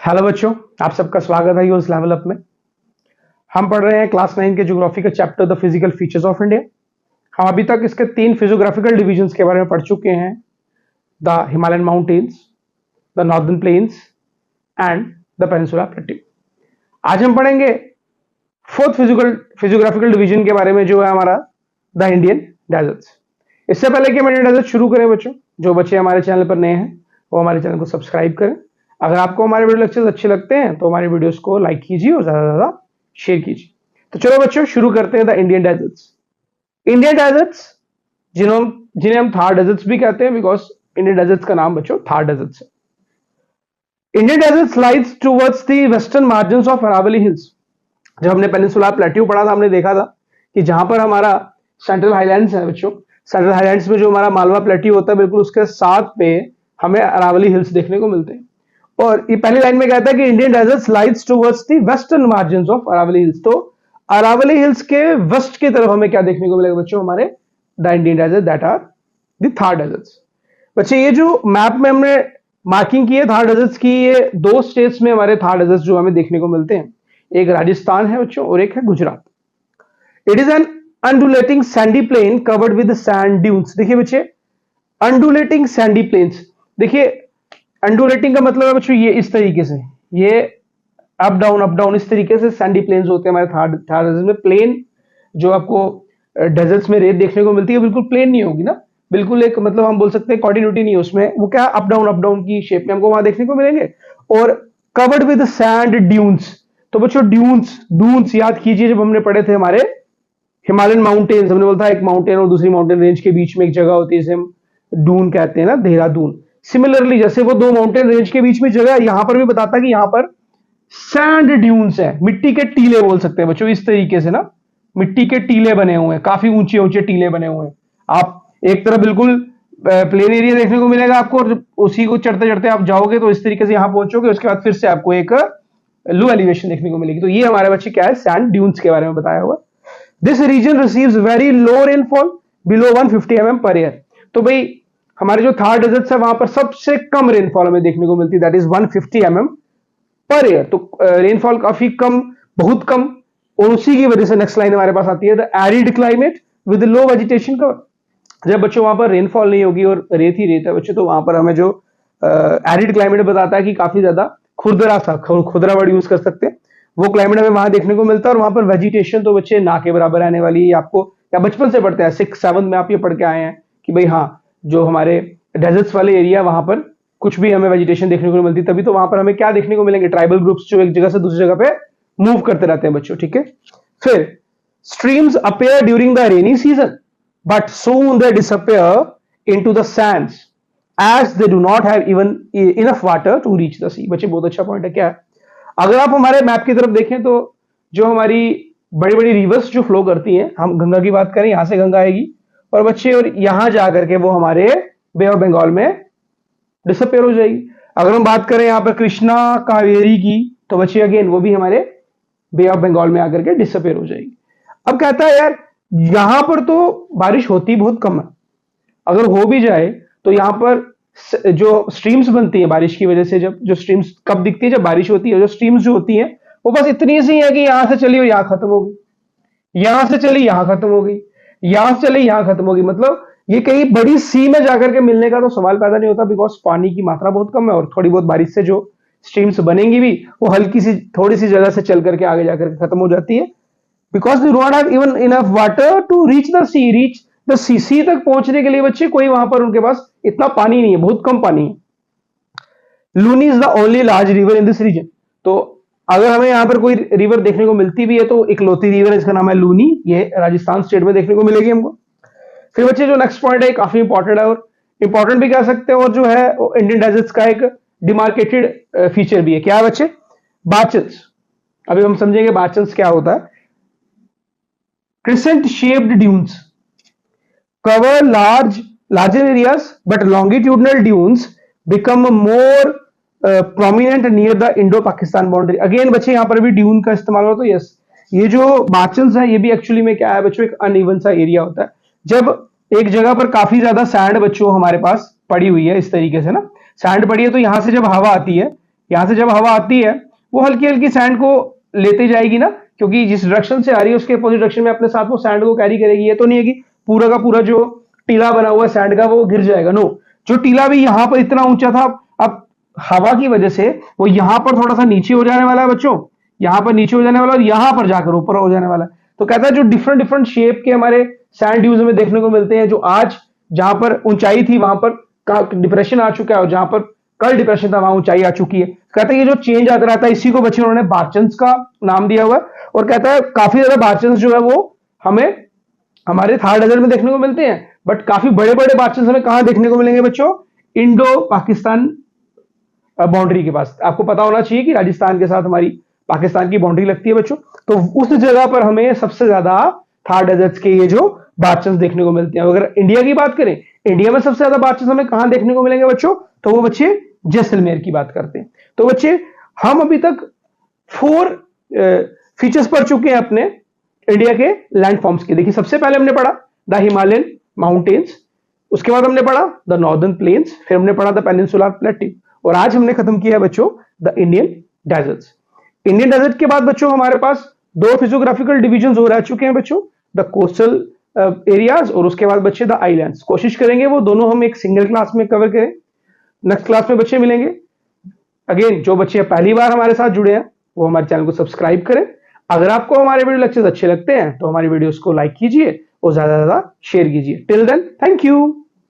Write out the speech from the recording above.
Hello बच्चों, आप सबका स्वागत है यूएस लेवल अप में। हम पढ़ रहे हैं क्लास 9 के ज्योग्राफी का chapter the physical features of India. हम अभी तक इसके 3 फिजियोग्राफिकल डिविजन्स के बारे में पढ़ चुके हैं, the Himalayan mountains, the northern plains and the peninsula plateau. आज हम पढ़ेंगे 4th फिजियोग्राफिकल डिवीजन के बारे में, जो है हमारा द इंडियन डेजर्ट्स। इससे पहले कि हम इंडियन डेजर्ट शुरू करें बच्चों, जो बच्चे हमारे चैनल पर नए हैं वो हमारे चैनल को सब्सक्राइब करें। अगर आपको हमारे वीडियो लेक्चर्स अच्छे लगते हैं तो हमारी वीडियोस को लाइक कीजिए और ज्यादा से ज्यादा शेयर कीजिए। तो चलो बच्चों शुरू करते हैं the Indian deserts. Indian deserts जिन्हें हम थार डेजर्ट्स भी कहते हैं, बिकॉज इंडियन डेजर्ट्स का नाम बच्चों थार डेजर्ट्स है। Indian deserts lies towards the western margins of Aravalli hills. जब हमने पेनिनसुला प्लेट्यू पढ़ा था, हमने देखा था कि जहां पर हमारा सेंट्रल हाईलैंड्स है बच्चों, सेंट्रल हाईलैंड्स में जो हमारा मालवा प्लेट्यू होता है, बिल्कुल उसके साथ पे हमें अरावली हिल्स देखने को मिलते हैं। और ये पहली लाइन में कहता है कि Indian deserts lies towards the western margins of Aravalli hills. तो अरावली हिल्स के वेस्ट की तरफ हमें क्या देखने को मिलेगा बच्चों, हमारे the Indian desert that are the Thar deserts. बच्चे ये जो मैप में हमने मार्किंग की है थार डेजर्ट्स की, ये 2 स्टेट्स में हमारे थार डेजर्ट्स जो हमें देखने को मिलते हैं, एक राजस्थान है बच्चों और एक है Gujarat. It is an undulating sandy plain covered with sand dunes. देखिए बच्चे, अंडुलेटिंग सैंडी प्लेन्स, देखिए अंडुलेटिंग का मतलब है बच्चों ये इस तरीके से, ये अप डाउन इस तरीके से सैंडी प्लेन्स होते हैं हमारे थार डेजर्ट में। प्लेन जो आपको डेजर्ट्स में रेत देखने को मिलती है बिल्कुल प्लेन नहीं होगी ना, बिल्कुल एक मतलब हम बोल सकते हैं कॉन्टिन्यूटी नहीं है उसमें, वो क्या अप डाउन की शेप में हमको वहां देखने को मिलेंगे। और कवर्ड विद सैंड ड्यून्स, तो बच्चों ड्यून्स याद कीजिए, जब हमने पढ़े थे हमारे हिमालयन माउंटेन्स, हमने बोला था एक माउंटेन और दूसरी माउंटेन रेंज के बीच में एक जगह होती है जिसे हम डून कहते हैं ना, देहरादून। सिमिलरली जैसे वो 2 माउंटेन रेंज के बीच में जगह, यहां पर भी बताता कि यहां पर सैंड ड्यून्स है, मिट्टी के टीले बोल सकते हैं बच्चों, इस तरीके से ना मिट्टी के टीले बने हुए हैं, काफी ऊंचे टीले बने हुए हैं। आप एक तरफ बिल्कुल प्लेन एरिया देखने को मिलेगा आपको, और उसी को चढ़ते चढ़ते आप जाओगे तो इस तरीके से यहां पहुंचोगे, उसके बाद फिर से आपको एक लो एलिवेशन देखने को मिलेगी। तो ये हमारे बच्चे क्या है, सैंड ड्यून्स के बारे में बताया हुआ। This region receives very low rainfall below 150 mm per year. तो भाई हमारे जो थार डेजर्ट्स है वहां पर सबसे कम रेनफॉल हमें देखने को मिलती है, that is 150 mm per year. तो रेनफॉल काफी कम, बहुत कम, और उसी की वजह से नेक्स्ट लाइन हमारे पास आती है the arid climate with low vegetation cover. जब बच्चों वहां पर रेनफॉल नहीं होगी और रेत ही रेत है बच्चों, तो वहां पर हमें जो एरिड क्लाइमेट बताता है कि काफी ज्यादा खुरदरा वर्ड यूज कर सकते हैं, वो क्लाइमेट हमें वहां देखने को मिलता है। और वहां पर वेजिटेशन तो बच्चे ना के बराबर आने वाली है, आपको या बचपन से पढ़ते हैं 6-7 में आप ये पढ़ के आए हैं कि भाई हाँ, जो हमारे डेजर्ट्स वाले एरिया वहां पर कुछ भी हमें वेजिटेशन देखने को मिलती, तभी तो वहां पर हमें क्या देखने को मिलेंगे, ट्राइबल ग्रुप्स जो एक जगह से दूसरी जगह पे मूव करते रहते हैं बच्चों, ठीक है। फिर streams appear during the rainy season but soon they disappear into the sands as they do not have even enough water to reach the sea. बच्चे बहुत अच्छा पॉइंट है। क्या है, अगर आप हमारे मैप की तरफ देखें तो जो हमारी बड़ी बड़ी रिवर्स जो फ्लो करती हैं, हम गंगा की बात करें, यहां से गंगा आएगी और बच्चे और यहां जाकर के वो हमारे बे ऑफ बंगाल में डिसअपेयर हो जाएगी। अगर हम बात करें यहां पर कृष्णा कावेरी की, तो बच्चे अगेन वो भी हमारे बे ऑफ बंगाल में आकर के डिसअपेयर हो जाएगी। अब कहता है यार यहां पर तो बारिश होती बहुत कम है, अगर हो भी जाए तो यहां पर जो स्ट्रीम्स बनती है बारिश की वजह से, जब जो स्ट्रीम्स कब दिखती है, जब बारिश होती है, जो स्ट्रीम्स जो होती हैं वो बस इतनी सी है कि यहां से चली और यहां खत्म हो गई, यहां से चली यहां खत्म हो गई, यहां से चली यहां खत्म हो गई। मतलब ये कहीं बड़ी सी में जाकर के मिलने का तो सवाल पैदा नहीं होता, बिकॉज पानी की मात्रा बहुत कम है और थोड़ी बहुत बारिश से जो स्ट्रीम्स बनेंगी भी वो हल्की सी थोड़ी सी जगह से चल करके आगे जाकर के खत्म हो जाती है, because they don't have even enough water to reach the sea. Sea तक पहुंचने के लिए बच्चे कोई वहां पर उनके पास इतना पानी नहीं है, बहुत कम पानी है। Luni is the only large river in this region. तो अगर हमें यहां पर कोई रिवर देखने को मिलती भी है तो इकलौती रिवर है, इसका नाम है लूनी, ये राजस्थान स्टेट में देखने को मिलेगी हमको। फिर बच्चे जो नेक्स्ट पॉइंट है काफी इंपॉर्टेंट है और इंपॉर्टेंट भी कह सकते हैं, और जो है इंडियन डेजर्ट्स का एक डिमार्केटेड फीचर भी है। क्या है बच्चे, बाचल्स। अभी हम समझेंगे बाचल्स क्या होता है। Crescent shaped dunes cover larger areas but longitudinal dunes become more prominent near the Indo-Pakistan boundary। Again बच्चे यहां पर भी ड्यून का इस्तेमाल होता है। यस, ये जो बाचल्स है ये भी एक्चुअली में क्या है बच्चों, एक अनइवन सा एरिया होता है। जब एक जगह पर काफी ज्यादा सैंड बच्चों हमारे पास पड़ी हुई है, इस तरीके से ना सैंड पड़ी है, तो यहां से जब हवा आती है यहां से जब हवा आती है वो हल्की हल्की सैंड को लेते जाएगी ना, क्योंकि जिस डायरेक्शन से आ रही है उसके अपोजिट डायरेक्शन में अपने साथ वो सैंड को कैरी करेगी। ये तो नहीं है कि पूरा का पूरा जो टीला बना हुआ है सैंड का वो गिर जाएगा, नो। जो टीला भी यहां पर इतना ऊंचा था, अब हवा की वजह से वो यहां पर थोड़ा सा नीचे हो जाने वाला है बच्चों, यहां पर नीचे हो जाने वाला और यहां पर जाकर ऊपर हो जाने वाला है। तो कहता है जो डिफरेंट डिफरेंट शेप के हमारे सैंड ड्यूज में देखने को मिलते हैं, जो आज जहां पर ऊंचाई थी वहां पर डिप्रेशन आ चुका है और जहां पर कल डिप्रेशन था वहां ऊंचाई आ चुकी है। कहता है ये जो चेंज आता रहता है इसी को बच्चे उन्होंने बार्चन्स का नाम दिया हुआ है। और कहता है काफी ज्यादा बार्चन्स जो है वो हमें हमारे थार डेजर्ट में देखने को मिलते हैं, बट काफी बड़े बड़े बार्चन्स हमें कहां देखने को मिलेंगे बच्चों? इंडो पाकिस्तान बाउंड्री के पास। आपको पता होना चाहिए कि राजस्थान के साथ हमारी पाकिस्तान की बाउंड्री लगती है बच्चों, तो उस जगह पर हमें सबसे ज्यादा थार डेजर्ट्स के ये जो बार्चन्स देखने को मिलते हैं। अगर इंडिया की बात करें, इंडिया में सबसे ज्यादा बार्चन्स हमें कहां देखने को मिलेंगे बच्चों? तो वो बच्चे जैसलमेर की बात करते हैं। तो बच्चे हम अभी तक 4 फीचर्स पढ़ चुके हैं अपने इंडिया के लैंडफॉर्म्स के। देखिए सबसे पहले हमने पढ़ा द हिमालयन माउंटेन्स, उसके बाद हमने पढ़ा द नॉर्दर्न प्लेन्स, फिर हमने पढ़ा द पेनिनसुलर प्लेट्यू, और आज हमने खत्म किया बच्चों the Indian deserts. Indian desert के बाद बच्चों हमारे पास 2 फिजियोग्राफिकल डिविजन हो रह चुके हैं बच्चों, द कोस्टल एरियाज और उसके बाद बच्चे द आइलैंड्स। कोशिश करेंगे वो दोनों हम एक सिंगल क्लास में कवर करें। नेक्स्ट क्लास में बच्चे मिलेंगे। अगेन जो बच्चे पहली बार हमारे साथ जुड़े हैं वो हमारे चैनल को सब्सक्राइब करें। अगर आपको हमारे वीडियो लेक्चर्स अच्छे लगते हैं तो हमारी वीडियोस को लाइक कीजिए और ज्यादा से ज्यादा शेयर कीजिए। Till then, thank you.